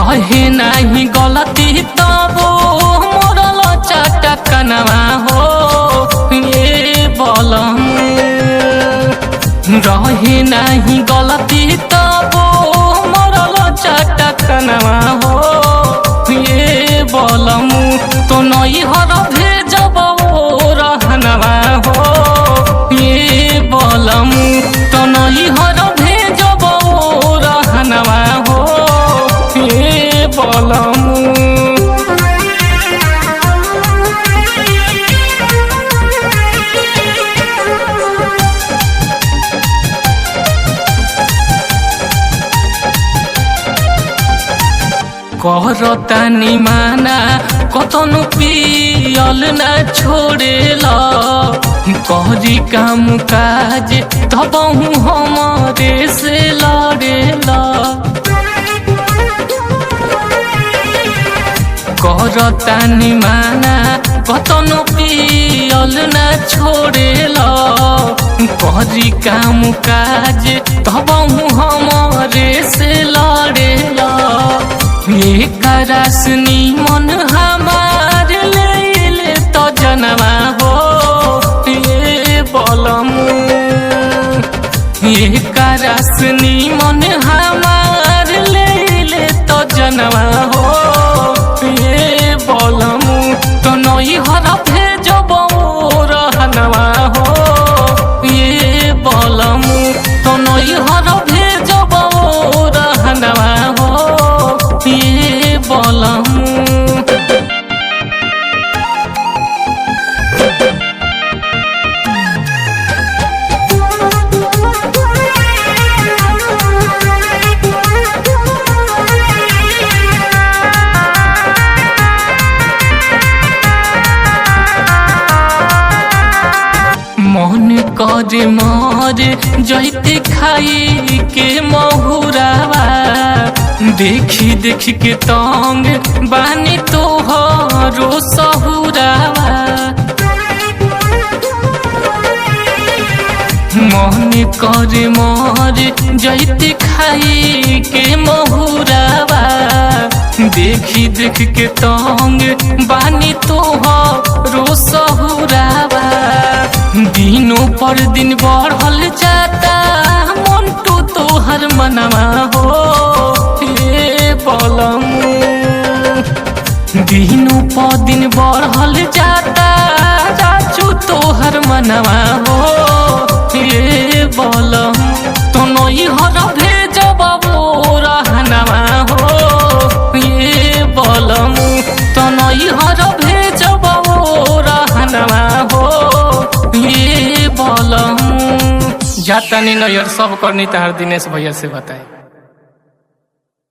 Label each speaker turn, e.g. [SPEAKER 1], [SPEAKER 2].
[SPEAKER 1] रहे नहीं गलती तबो मोरल चटकनवा हो ये बलम। रहे नहीं गलती तबो मोरल चटकनवा हो ये बलम। तो नई हर भेजब रहनवा हो ये बलम। तो नई हर भेजब रहनवा हो ये बलम। कहरतानी माना कतनु पियल ना छोड़ेला। कहरी काम काज तबहु हमरे से लड़ेला। कहरतानी माना कतनु पियल ना छोड़ेला। कहरी काम काज तबहु हमरे से लड़ेला। एकरासनी मन हमार ले तो जनवा हो ये बलम। एकरासनी मन हमार ले तो जनवा हो ये बलम। तो नई हर भेजब रहनवा हो ये बलम। तो नई हर भेजब रहनवा हो ये बलम। मन करे मर जैते खाई के महुरावा। देखी देखी के तंग बानी तोहरो सहुरावा। मन करे मर जैते खाई के महुरावा। देखी देख के तंग बानी तोहरो सहुरावा। दिनों पर दिन बढ़ल जाता मंटू तोहर मनवा हो ये बलम। दिनों पर दिन बढ़ल जाता राजू तोहर मनवा हो ये बलम। तो नई हर भेजब रहनवा हो ये बलम। तो नई हर भेजब रहनवा हो ये बलम। जाता नहीं नैयर सब करनी तहार दिनेश भैया से बताए।